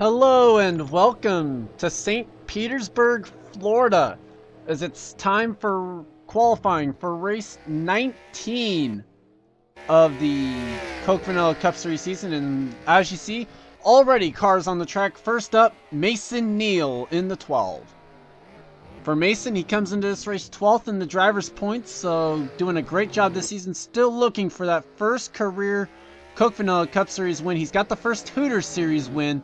Hello and welcome to St. Petersburg, Florida, as it's time for qualifying for race 19 of the Coke Vanilla Cup Series season. And as you see, already cars on the track. First up, Mason Neal in the 12. For Mason, he comes into this race 12th in the driver's points, so doing a great job this season. Still looking for that first career Coke Vanilla Cup Series win. He's got the first Hooters Series win.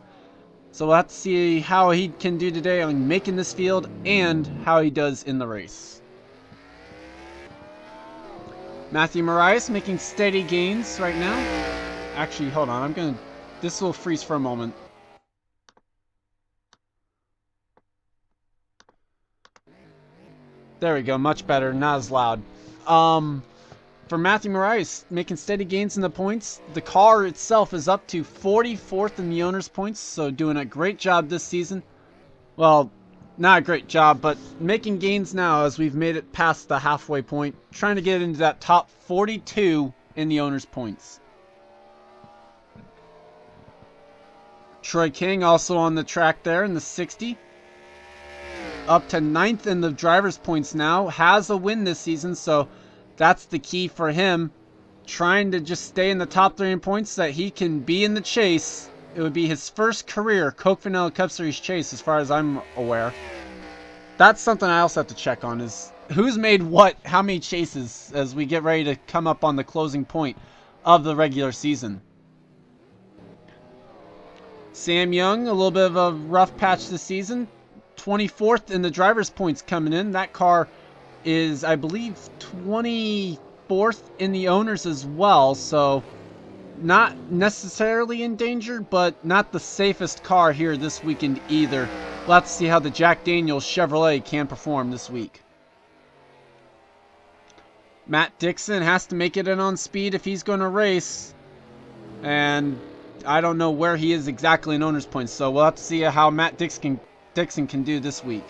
So we'll have to see how he can do today on making this field and how he does in the race. Matthew Marias making steady gains right now. Actually, hold on. This will freeze for a moment. There we go. Much better. Not as loud. For Matthew Marias, making steady gains in the points. The car itself is up to 44th in the owner's points, so doing a great job this season. Well, not a great job, but making gains now as we've made it past the halfway point. Trying to get into that top 42 in the owner's points. Troy King also on the track there in the 60. Up to 9th in the driver's points now. Has a win this season, so that's the key for him, trying to just stay in the top 3 in points so that he can be in the chase. It would be his first career Coke Vanilla Cup Series chase as far as I'm aware. That's something I also have to check on, is who's made how many chases as we get ready to come up on the closing point of the regular season. Sam Young, a little bit of a rough patch this season. 24th in the driver's points coming in. That car is, I believe, 24th in the owners as well, so not necessarily in danger, but not the safest car here this weekend either. We'll have to see how the Jack Daniels Chevrolet can perform this week. Matt Dixon has to make it in on speed if he's going to race, and I don't know where he is exactly in owners points, so we'll have to see how Matt Dixon can do this week.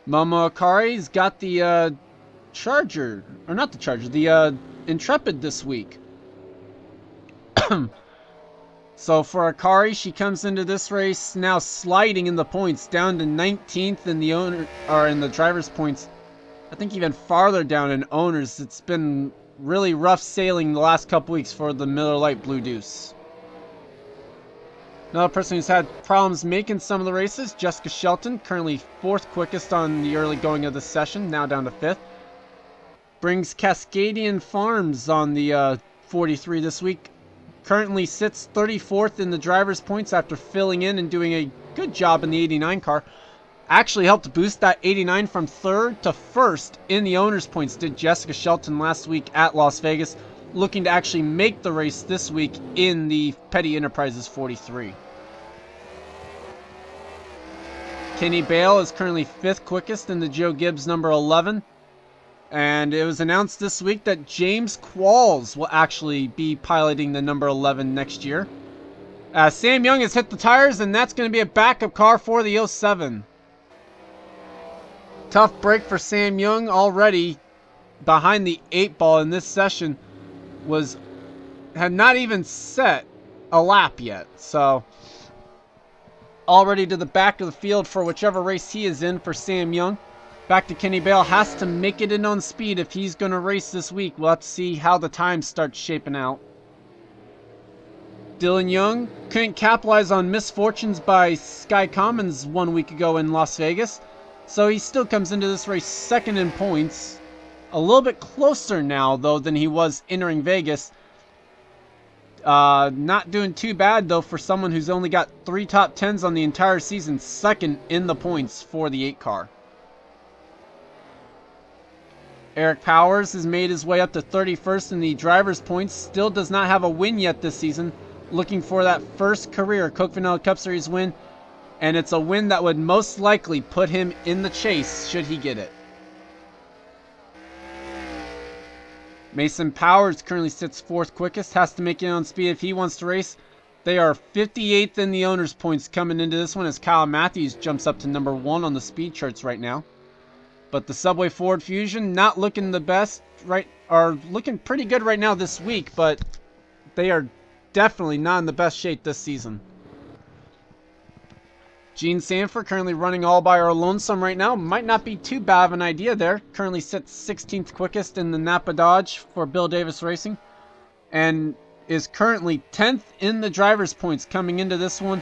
Momo Akari's got the Charger, or not the Charger, the Intrepid this week. So for Akari, she comes into this race now sliding in the points, down to 19th in the in the driver's points. I think even farther down in owners. It's been really rough sailing the last couple weeks for the Miller Lite Blue Deuce. Another person who's had problems making some of the races, Jessica Shelton, currently 4th quickest on the early going of the session, now down to 5th. Brings Cascadian Farms on the 43 this week. Currently sits 34th in the driver's points after filling in and doing a good job in the 89 car. Actually helped boost that 89 from 3rd to 1st in the owner's points, did Jessica Shelton last week at Las Vegas. Looking to actually make the race this week in the Petty Enterprises 43. Kenny Bale is currently 5th quickest in the Joe Gibbs number 11. And it was announced this week that James Qualls will actually be piloting the number 11 next year. Sam Young has hit the tires, and that's going to be a backup car for the 07. Tough break for Sam Young, already behind the 8 ball in this session. Had not even set a lap yet, so already to the back of the field for whichever race he is in for Sam Young. Back to Kenny Bale, has to make it in on speed if he's going to race this week. We'll have to see how the time starts shaping out. Dylan Young couldn't capitalize on misfortunes by Sky Commons 1 week ago in Las Vegas, so he still comes into this race 2nd in points. A little bit closer now, though, than he was entering Vegas. Not doing too bad, though, for someone who's only got 3 top 10s on the entire season. 2nd in the points for the 8 car. Eric Powers has made his way up to 31st in the driver's points. Still does not have a win yet this season. Looking for that first career Coke Vanilla Cup Series win. And it's a win that would most likely put him in the chase should he get it. Mason Powers currently sits 4th quickest, has to make it on speed if he wants to race. They are 58th in the owner's points coming into this one as Kyle Matthews jumps up to number 1 on the speed charts right now. But the Subway Ford Fusion not looking the best, right? Are looking pretty good right now this week, but they are definitely not in the best shape this season. Gene Sanford currently running all by our lonesome right now. Might not be too bad of an idea there. Currently sits 16th quickest in the Napa Dodge for Bill Davis Racing. And is currently 10th in the driver's points coming into this one.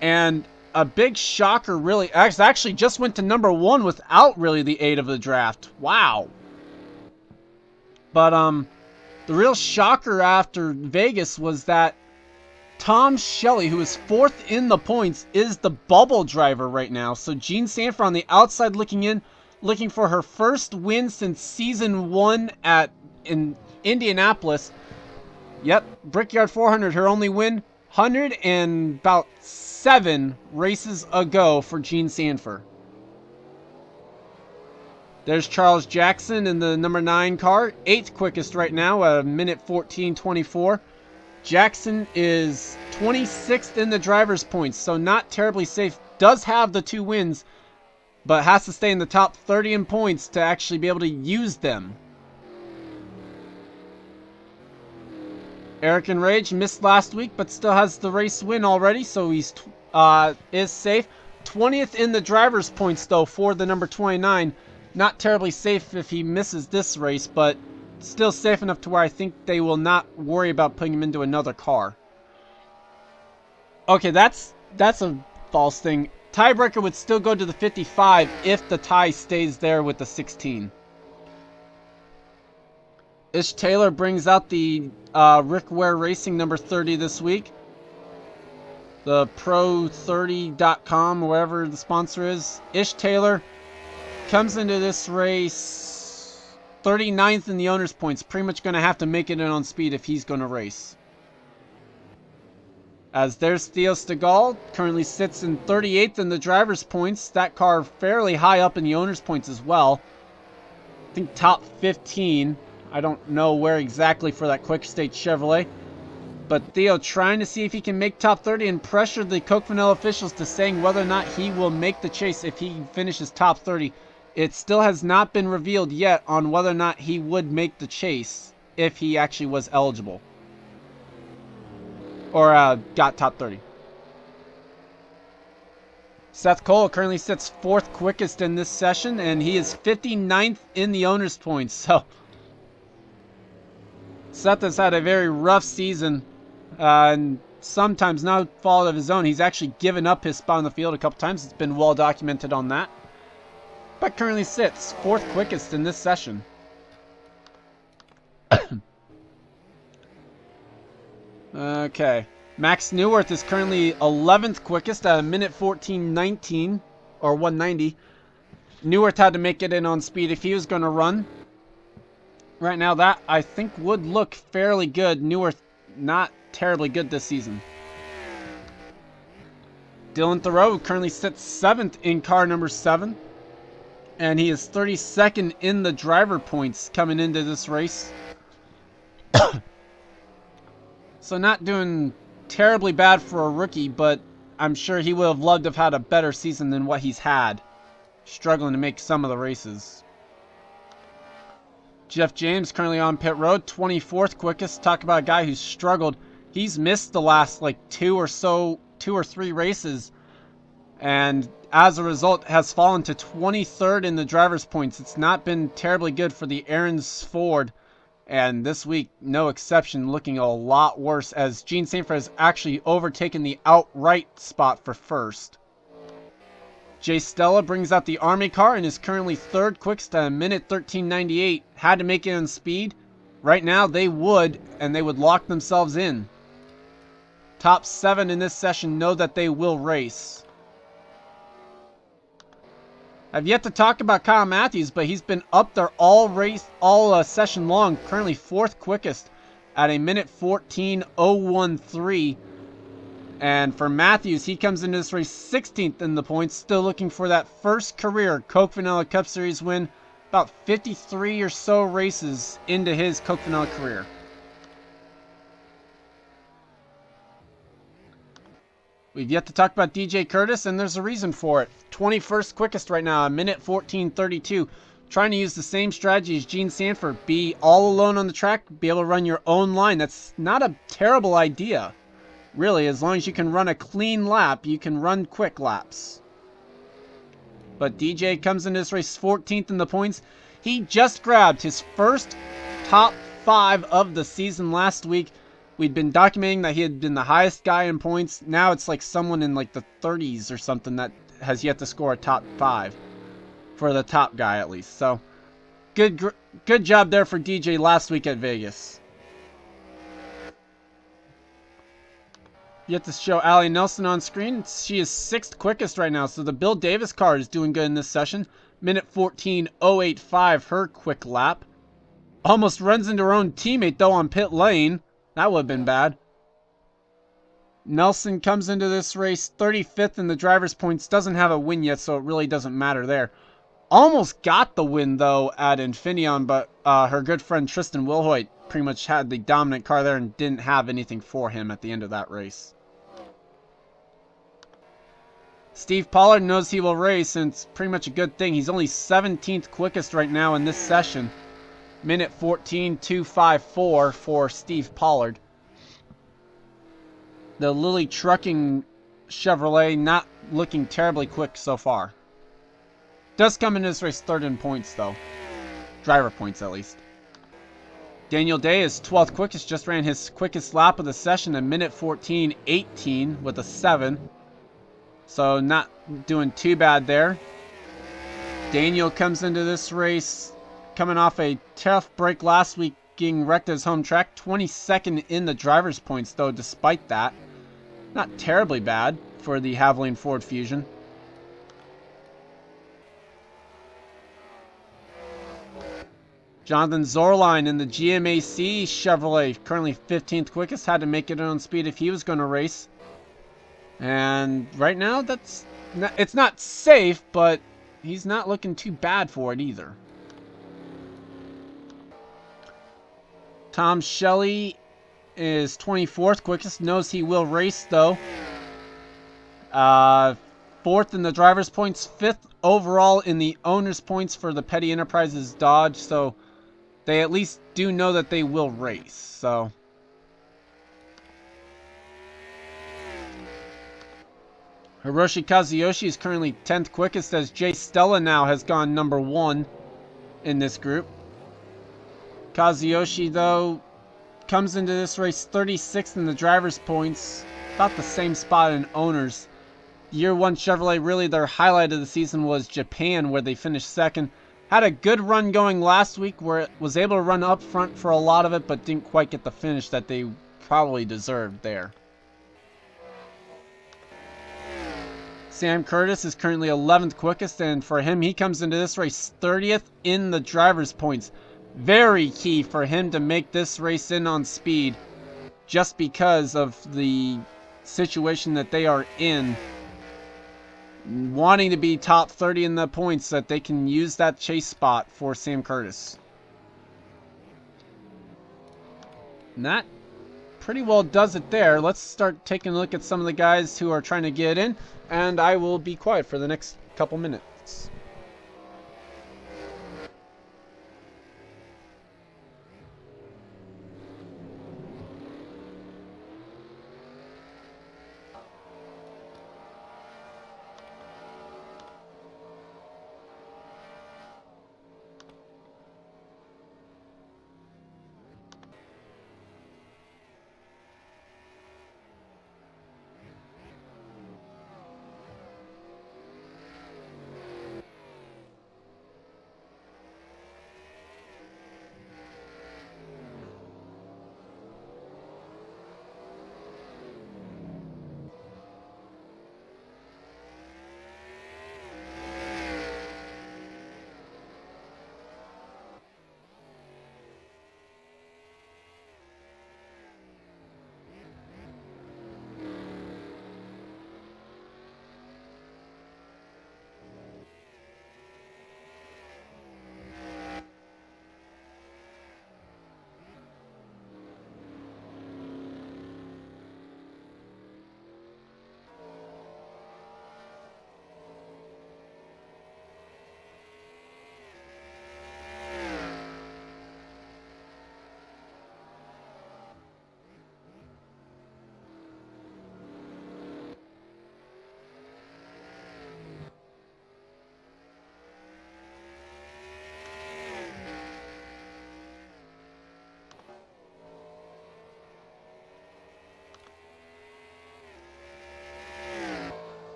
And a big shocker really, actually just went to number 1 without really the aid of the draft. Wow. But the real shocker after Vegas was that Tom Shelley, who is 4th in the points, is the bubble driver right now. So Gene Sanford on the outside looking in, looking for her first win since season 1 in Indianapolis. Yep, Brickyard 400, her only win, 107 races ago for Gene Sanford. There's Charles Jackson in the number 9 car, 8th quickest right now at a minute 14:24. Jackson is 26th in the driver's points, so not terribly safe. Does have the 2 wins, but has to stay in the top 30 in points to actually be able to use them. Eric and Rage missed last week, but still has the race win already, so he's is safe. 20th in the driver's points, though, for the number 29. Not terribly safe if he misses this race, but still safe enough to where I think they will not worry about putting him into another car. Okay, that's a false thing. Tiebreaker would still go to the 55 if the tie stays there with the 16. Ish Taylor brings out the Rick Ware Racing number 30 this week. The Pro30.com, or whatever the sponsor is. Ish Taylor comes into this race 39th in the owner's points. Pretty much going to have to make it in on speed if he's going to race. As there's Theo Stegall, currently sits in 38th in the driver's points. That car fairly high up in the owner's points as well. I think top 15. I don't know where exactly for that Quick State Chevrolet. But Theo trying to see if he can make top 30 and pressure the Coke Vanilla officials to saying whether or not he will make the chase if he finishes top 30. It still has not been revealed yet on whether or not he would make the chase if he actually was eligible. Or got top 30. Seth Cole currently sits 4th quickest in this session, and he is 59th in the owner's points. So Seth has had a very rough season, and sometimes no fault of his own. He's actually given up his spot on the field a couple times. It's been well documented on that. But currently sits 4th quickest in this session. Okay. Max Neuwirth is currently 11th quickest at a minute 14:19, or 190. Neuwirth had to make it in on speed if he was going to run. Right now, that I think would look fairly good. Neuwirth not terribly good this season. Dylan Thoreau currently sits 7th in car number 7. And he is 32nd in the driver points coming into this race. So not doing terribly bad for a rookie, but I'm sure he would have loved to have had a better season than what he's had. Struggling to make some of the races. Jeff James currently on pit road, 24th quickest. Talk about a guy who's struggled. He's missed the last like 2 or 3 races. And as a result has fallen to 23rd in the driver's points. It's not been terribly good for the Aarons Ford. And this week, no exception, looking a lot worse as Gene Sanford has actually overtaken the outright spot for first. Jay Stella brings out the Army car and is currently 3rd quickest at a minute 13:98. Had to make it on speed. Right now they would, and they would lock themselves in. Top 7 in this session know that they will race. I've yet to talk about Kyle Matthews, but he's been up there all session long. Currently 4th quickest at a minute 14:013. And for Matthews, he comes into this race 16th in the points, still looking for that first career Coke Vanilla Cup Series win. About 53 or so races into his Coke Vanilla career. We've yet to talk about DJ Curtis, and there's a reason for it. 21st quickest right now, a minute 14:32. trying to use the same strategy as Gene Sanford. Be all alone on the track, be able to run your own line. That's not a terrible idea. Really, as long as you can run a clean lap, you can run quick laps. But DJ comes into this race 14th in the points. He just grabbed his first top 5 of the season last week. We'd been documenting that he had been the highest guy in points. Now it's like someone in like the 30s or something that has yet to score a top 5. For the top guy, at least. So, good job there for DJ last week at Vegas. You have to show Allie Nelson on screen. She is 6th quickest right now. So the Bill Davis car is doing good in this session. Minute 14:085, her quick lap. Almost runs into her own teammate, though, on pit lane. That would have been bad. Nelson comes into this race 35th in the driver's points. Doesn't have a win yet, so it really doesn't matter there. Almost got the win, though, at Infineon, but her good friend Tristan Wilhoit pretty much had the dominant car there and didn't have anything for him at the end of that race. Steve Pollard knows he will race, and it's pretty much a good thing. He's only 17th quickest right now in this session. Minute 14:254 for Steve Pollard. The Lilly Trucking Chevrolet not looking terribly quick so far. Does come in this race 3rd in points, though. Driver points, at least. Daniel Day is 12th quickest. Just ran his quickest lap of the session in minute 14:18 with a 7. So not doing too bad there. Daniel comes into this race coming off a tough break last week, getting wrecked at his home track. 22nd in the driver's points, though, despite that. Not terribly bad for the Havoline Ford Fusion. Jonathan Zorline in the GMAC Chevrolet, currently 15th quickest, had to make it on speed if he was going to race. And right now, it's not safe, but he's not looking too bad for it either. Tom Shelley is 24th quickest, knows he will race though. 4th in the driver's points, 5th overall in the owner's points for the Petty Enterprises Dodge, so they at least do know that they will race, so. Hiroshi Kazuyoshi is currently 10th quickest, as Jay Stella now has gone number 1 in this group. Kazuyoshi, though, comes into this race 36th in the driver's points, about the same spot in owners. Year 1 Chevrolet, really their highlight of the season was Japan, where they finished 2nd. Had a good run going last week where it was able to run up front for a lot of it, but didn't quite get the finish that they probably deserved there. Sam Curtis is currently 11th quickest, and for him, he comes into this race 30th in the driver's points. Very key for him to make this race in on speed, just because of the situation that they are in. Wanting to be top 30 in the points, that they can use that chase spot for Sam Curtis. And that pretty well does it there. Let's start taking a look at some of the guys who are trying to get in, and I will be quiet for the next couple minutes.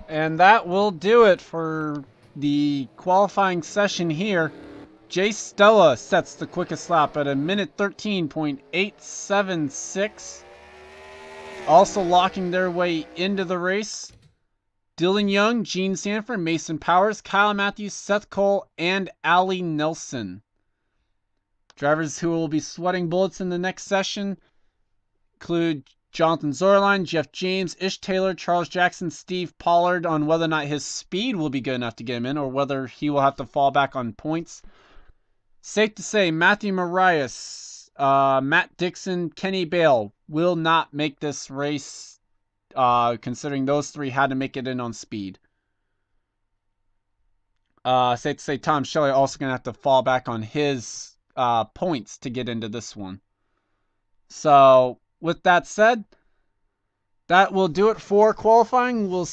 And that will do it for the qualifying session here. Jay Stella sets the quickest lap at a minute 13.876. Also locking their way into the race, Dylan Young, Gene Sanford, Mason Powers, Kyle Matthews, Seth Cole, and Allie Nelson. Drivers who will be sweating bullets in the next session include Jonathan Zorline, Jeff James, Ish Taylor, Charles Jackson, Steve Pollard, on whether or not his speed will be good enough to get him in or whether he will have to fall back on points. Safe to say, Matthew Marias, Matt Dixon, Kenny Bale will not make this race, considering those three had to make it in on speed. Safe to say, Tom Shelley also going to have to fall back on his points to get into this one. So, with that said, that will do it for qualifying. We'll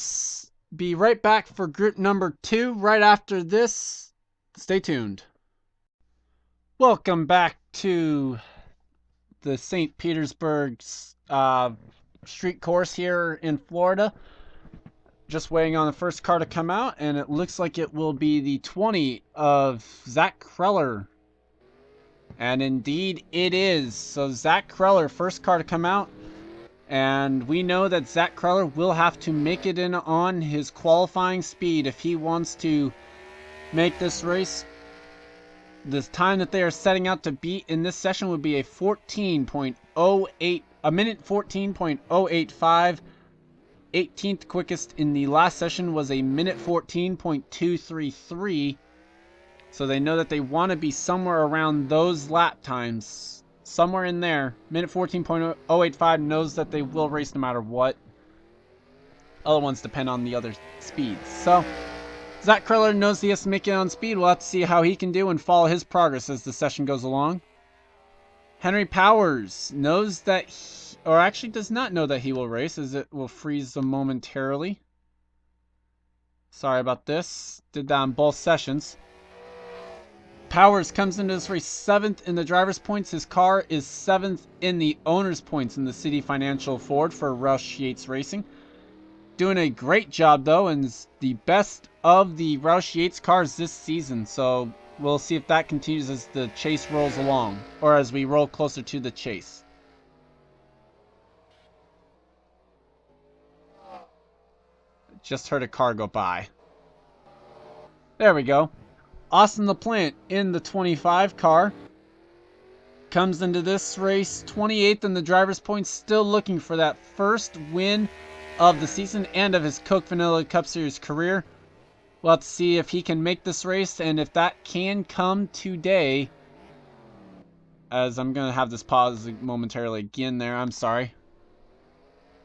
be right back for group number 2 right after this. Stay tuned. Welcome back to the St. Petersburg street course here in Florida. Just waiting on the first car to come out, and it looks like it will be the 20 of Zach Kreller. And indeed it is. So Zach Kreller, first car to come out. And we know that Zach Kreller will have to make it in on his qualifying speed if he wants to make this race. The time that they are setting out to beat in this session would be a 14.08, a minute 14.085. 18th quickest in the last session was a minute 14.233. So they know that they want to be somewhere around those lap times. Somewhere in there. Minute 14.085 knows that they will race no matter what. Other ones depend on the other speeds. So, Zach Kreller knows he has to make it on speed. We'll have to see how he can do and follow his progress as the session goes along. Henry Powers knows that he, or actually does not know that he will race, as it will freeze them momentarily. Sorry about this. Did that on both sessions. Powers comes into this race 7th in the driver's points. His car is 7th in the owner's points in the City Financial Ford for Roush Yates Racing. Doing a great job though, and is the best of the Roush Yates cars this season. So we'll see if that continues as the chase rolls along, or as we roll closer to the chase. Just heard a car go by. There we go. Austin LaPlante in the 25 car comes into this race 28th in the driver's points, still looking for that first win of the season and of his Coke Vanilla Cup Series career. We'll have to see if he can make this race, and if that can come today, as I'm going to have this pause momentarily again there, I'm sorry.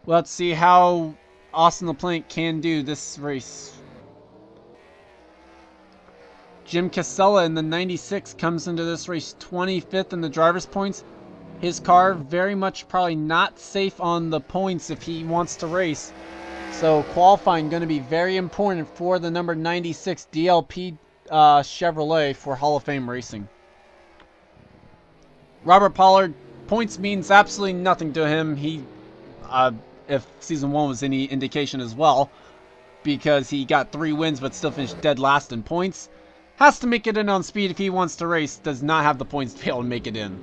We'll have to see how Austin LaPlante can do this race. Jim Casella in the 96 comes into this race 25th in the driver's points. His car very much probably not safe on the points if he wants to race. So qualifying going to be very important for the number 96 DLP Chevrolet for Hall of Fame racing. Robert Pollard, points means absolutely nothing to him. He, if season 1 was any indication as well, because he got 3 wins but still finished dead last in points. Has to make it in on speed if he wants to race. Does not have the points to be able to make it in.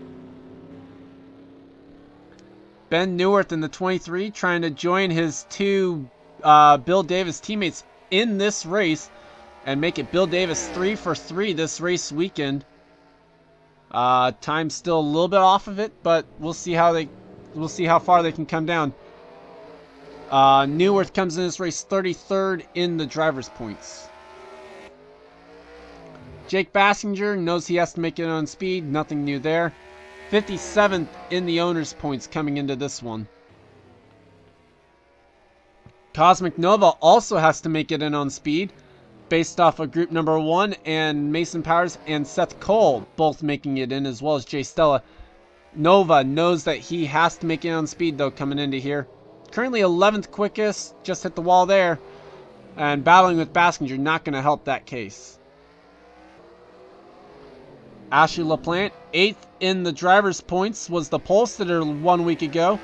Ben Neuwirth in the 23 trying to join his 2 Bill Davis teammates in this race and make it Bill Davis 3 for 3 this race weekend. Time's still a little bit off of it, but we'll see how far they can come down. Neuwirth comes in this race 33rd in the driver's points. Jake Bassinger knows he has to make it on speed. Nothing new there. 57th in the owner's points coming into this one. Cosmic Nova also has to make it in on speed, based off of group number 1, and Mason Powers and Seth Cole both making it in, as well as Jay Stella. Nova knows that he has to make it on speed though coming into here. Currently 11th quickest, just hit the wall there. And battling with Bassinger, not going to help that case. Ashley LaPlante, 8th in the driver's points, was the pole sitter 1 week ago.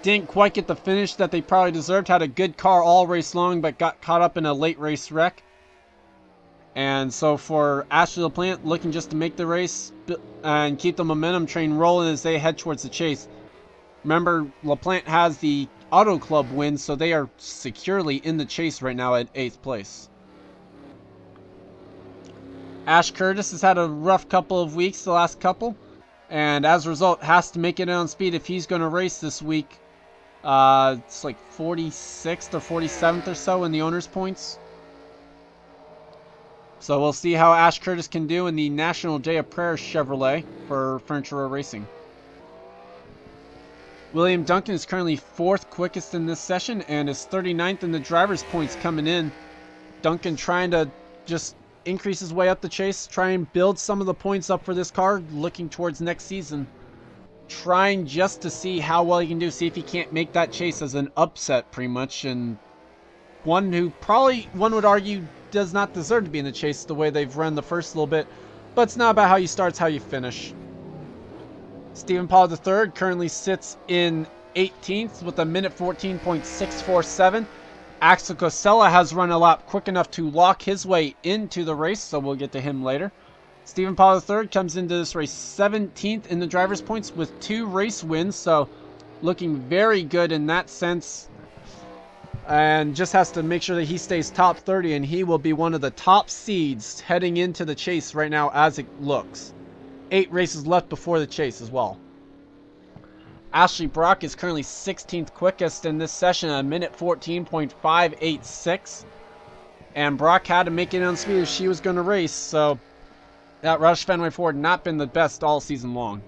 didn't quite get the finish that they probably deserved. Had a good car all race long, but got caught up in a late race wreck. And so for Ashley LaPlante, looking just to make the race and keep the momentum train rolling as they head towards the chase. Remember, LaPlante has the Auto Club win, so they are securely in the chase right now at 8th place. Ash Curtis has had a rough couple of weeks, the last couple, and as a result has to make it on speed if he's going to race this week. It's like 46th or 47th or so in the owner's points. So we'll see how Ash Curtis can do in the National Day of Prayer Chevrolet for Furniture Row Racing. William Duncan is currently 4th quickest in this session and is 39th in the driver's points coming in. Duncan trying to just increase his way up the chase, try and build some of the points up for this car, looking towards next season. Trying just to see how well he can do, see if he can't make that chase as an upset pretty much, and one who probably, one would argue, does not deserve to be in the chase the way they've run the first little bit, but it's not about how you start, it's how you finish. Stephen Paul III currently sits in 18th with a minute 14.647. Axel Cosella has run a lap quick enough to lock his way into the race, so we'll get to him later. Stephen Paul III comes into this race 17th in the driver's points with 2 race wins, so looking very good in that sense. And just has to make sure that he stays top 30, and he will be one of the top seeds heading into the chase right now as it looks. 8 races left before the chase as well. Ashley Brock is currently 16th quickest in this session at a minute 14.586. And Brock had to make it on speed if she was going to race, so that Roush Fenway Ford not been the best all season long.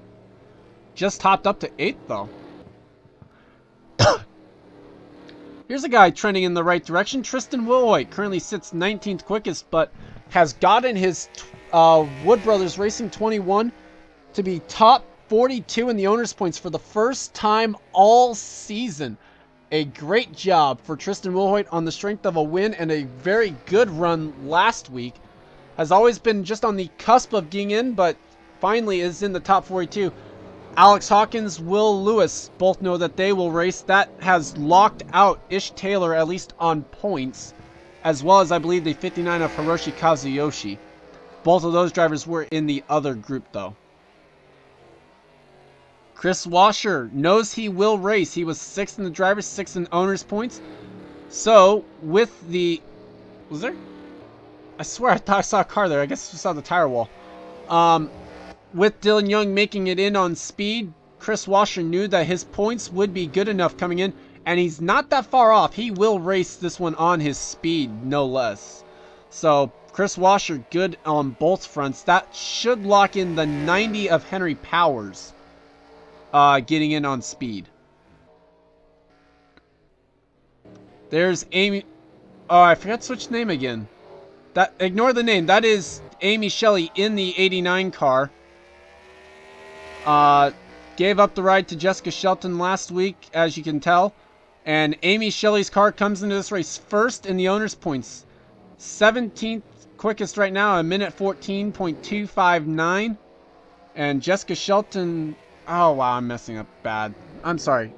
Just hopped up to 8th though. Here's a guy trending in the right direction. Tristan Wilhoit currently sits 19th quickest, but has gotten his Wood Brothers Racing 21 to be top 42 in the owner's points for the first time all season. A great job for Tristan Wilhoit on the strength of a win and a very good run last week. Has always been just on the cusp of getting in, but finally is in the top 42. Alex Hawkins, Will Lewis both know that they will race. That has locked out Ish Taylor, at least on points, as well as I believe the 59 of Hiroshi Kazuyoshi. Both of those drivers were in the other group though. Chris Washer knows he will race. He was 6th in the drivers, 6th in owner's points. So with the, was there? I swear I thought I saw a car there. I guess I saw the tire wall. With Dylan Young making it in on speed, Chris Washer knew that his points would be good enough coming in, and he's not that far off. He will race this one on his speed, no less. So Chris Washer good on both fronts. That should lock in the 90 of Henry Powers getting in on speed. There's Amy. Oh, I forgot to switch name again. That, ignore the name. That is Amy Shelley in the 89 car. Gave up the ride to Jessica Shelton last week, as you can tell. And Amy Shelley's car comes into this race first in the owner's points. 17th quickest right now, a minute 14.259. And Jessica Shelton... Oh, wow, I'm messing up bad. I'm sorry.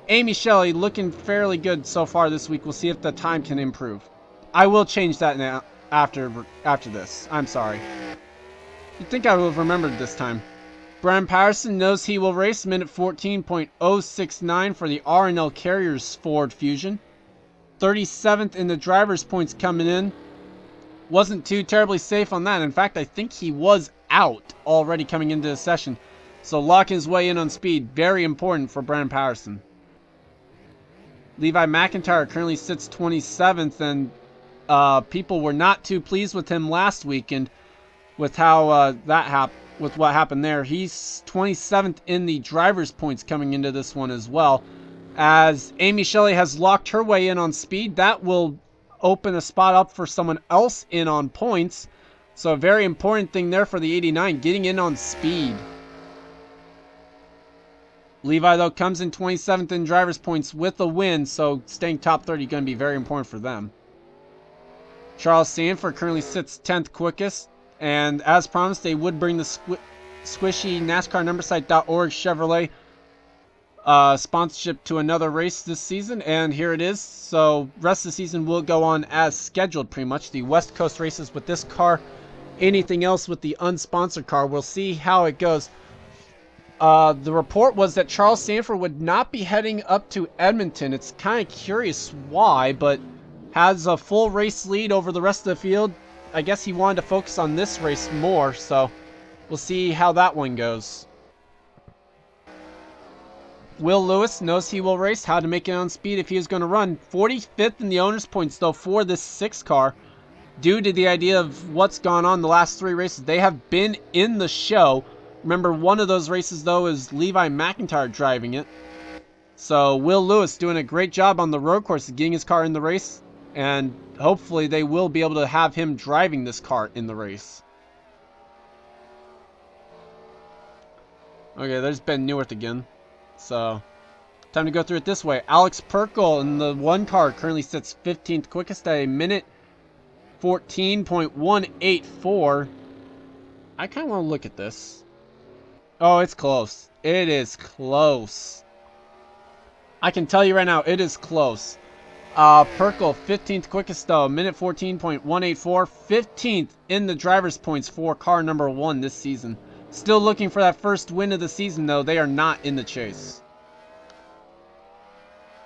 Amy Shelley looking fairly good so far this week. We'll see if the time can improve. I will change that now after this. I'm sorry. You'd think I would have remembered this time. Brian Patterson knows he will race, minute 14.069 for the R&L Carriers Ford Fusion. 37th in the driver's points coming in. Wasn't too terribly safe on that. In fact, I think he was out already coming into the session. So locking his way in on speed, very important for Brian Patterson. Levi McIntyre currently sits 27th, and people were not too pleased with him last week, and with how with what happened there. He's 27th in the driver's points coming into this one as well. As Amy Shelley has locked her way in on speed, that will open a spot up for someone else in on points. So a very important thing there for the 89, getting in on speed. Levi, though, comes in 27th in driver's points with a win, so staying top 30 is going to be very important for them. Charles Sanford currently sits 10th quickest, and as promised, they would bring the squishy NASCAR numbersite.org Chevrolet sponsorship to another race this season, and here it is. So rest of the season will go on as scheduled, pretty much. The West Coast races with this car, anything else with the unsponsored car. We'll see how it goes. The report was that Charles Sanford would not be heading up to Edmonton. It's kind of curious why, but has a full race lead over the rest of the field. I guess he wanted to focus on this race more, so we'll see how that one goes. Will Lewis knows he will race, how to make it on speed if he is going to run. 45th in the owner's points, though, for this 6 car. Due to the idea of what's gone on the last 3 races, they have been in the show. Remember, one of those races, though, is Levi McIntyre driving it. So, Will Lewis doing a great job on the road course, getting his car in the race. And hopefully they will be able to have him driving this car in the race. Okay, there's Ben Neworth again. So, time to go through it this way. Alex Perkle in the 1 car currently sits 15th quickest at a minute 14.184. I kind of want to look at this. Oh, it's close. It is close. I can tell you right now, it is close. Perkle, 15th quickest though, minute 14.184. 15th in the driver's points for car number 1 this season. Still looking for that first win of the season, though. They are not in the chase.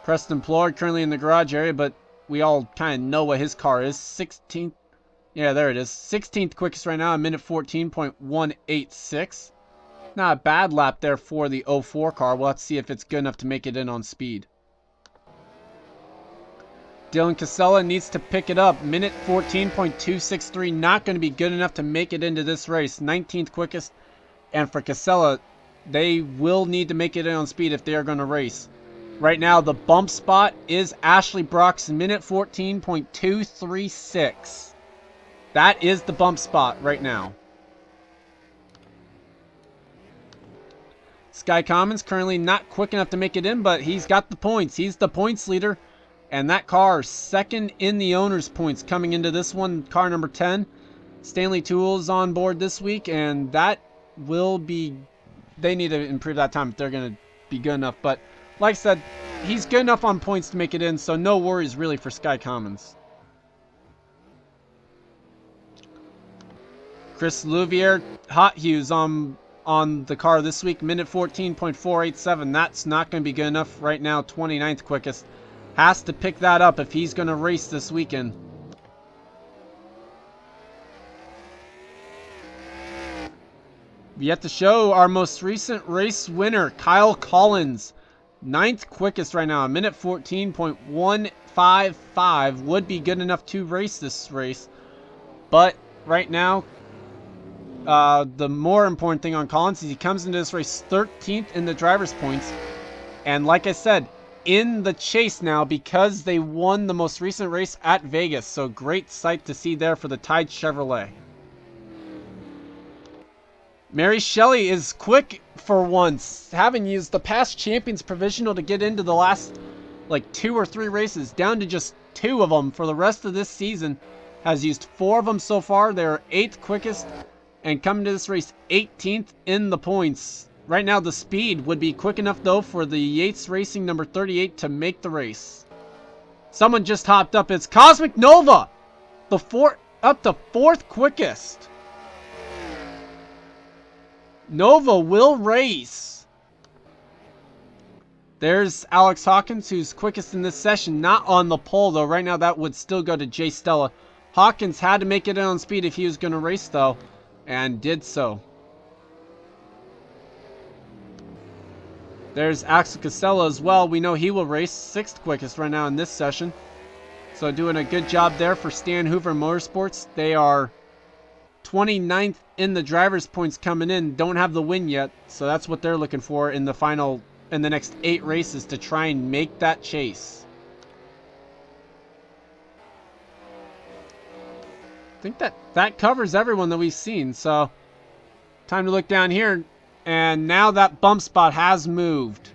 Preston Plord currently in the garage area, but we all kind of know what his car is. 16th. Yeah, there it is. 16th quickest right now, a minute 14.186. Not a bad lap there for the 04 car. We'll have to see if it's good enough to make it in on speed. Dylan Casella needs to pick it up. Minute 14.263. Not going to be good enough to make it into this race. 19th quickest. And for Casella, they will need to make it in on speed if they are going to race. Right now, the bump spot is Ashley Brock's minute 14.236. That is the bump spot right now. Sky Commons currently not quick enough to make it in, but he's got the points. He's the points leader. And that car, second in the owner's points coming into this one, car number 10. Stanley Tools on board this week, and that will be, they need to improve that time if they're going to be good enough. But like I said, he's good enough on points to make it in, so no worries really for Sky Commons. Chris Louvier, Hot Hughes on the car this week, minute 14.487. That's not going to be good enough right now. 29th quickest. Has to pick that up if he's going to race this weekend. Yet to show our most recent race winner, Kyle Collins. 9th quickest right now, a minute 14.155. Would be good enough to race this race. But right now, the more important thing on Collins is he comes into this race 13th in the driver's points. And like I said, in the chase now because they won the most recent race at Vegas. So great sight to see there for the Tide Chevrolet. Mary Shelley is quick for once, having used the past champions provisional to get into the last like 2 or 3 races, down to just 2 of them for the rest of this season. Has used 4 of them so far. They're 8th quickest and coming to this race 18th in the points. Right now the speed would be quick enough though for the Yates Racing number 38 to make the race. Someone just hopped up. It's Cosmic Nova, up to 4th quickest. Nova will race. There's Alex Hawkins, who's quickest in this session. Not on the pole, though. Right now, that would still go to Jay Stella. Hawkins had to make it in on speed if he was going to race, though, and did so. There's Axel Casella as well. We know he will race 6th quickest right now in this session. So doing a good job there for Stan Hoover Motorsports. They are 29th in the driver's points coming in. Don't have the win yet, so that's what they're looking for in the next 8 races to try and make that chase. I think that covers everyone that we've seen. So time to look down here, and now that bump spot has moved.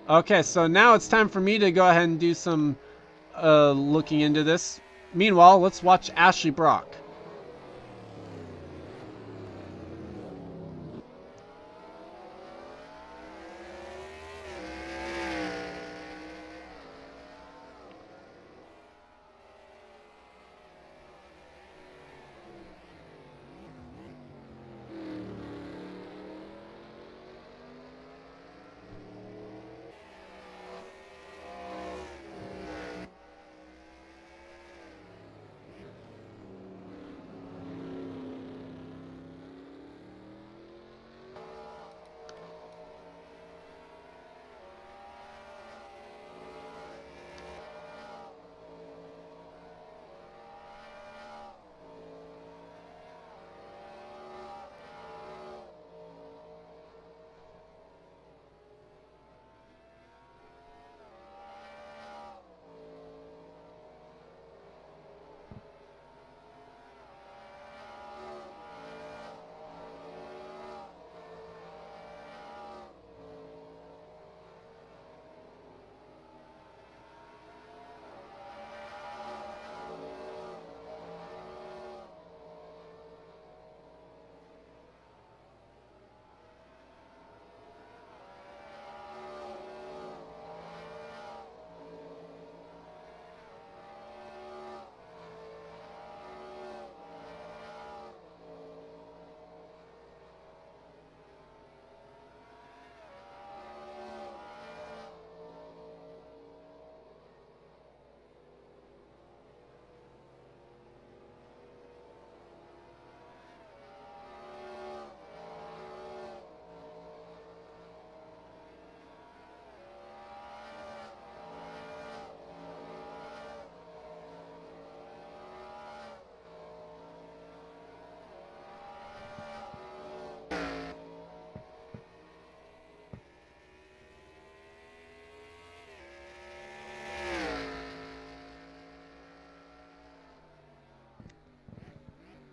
Okay, so now it's time for me to go ahead and do some looking into this. Meanwhile, let's watch Ashley Brock.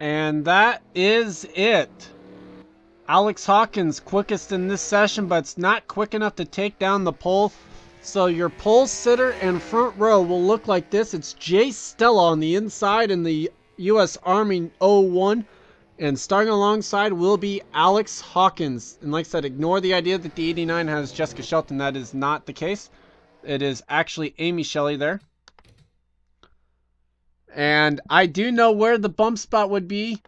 And that is it. Alex Hawkins, quickest in this session, but it's not quick enough to take down the pole. So your pole sitter and front row will look like this. It's Jay Stella on the inside in the U.S. Army 01. And starting alongside will be Alex Hawkins. And like I said, ignore the idea that the 89 has Jessica Shelton. That is not the case. It is actually Amy Shelley there. And I do know where the bump spot would be.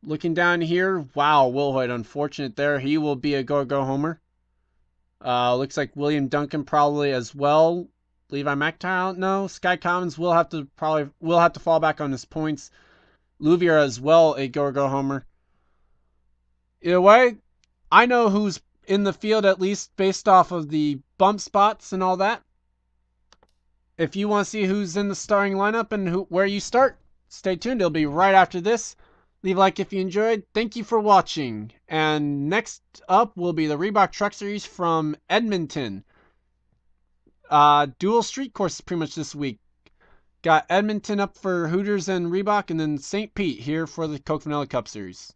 Looking down here, wow, Will Hoyt, unfortunate there. He will be a go homer. Looks like William Duncan probably as well. Levi McIntyre, no. Sky Commons will have to fall back on his points. Louvier as well, a go homer. Either way, I know who's in the field at least based off of the bump spots and all that. If you want to see who's in the starting lineup and where you start, stay tuned. It'll be right after this. Leave a like if you enjoyed. Thank you for watching. And next up will be the Reebok Truck Series from Edmonton. Dual street courses pretty much this week. Got Edmonton up for Hooters and Reebok, and then St. Pete here for the Coke Vanilla Cup Series.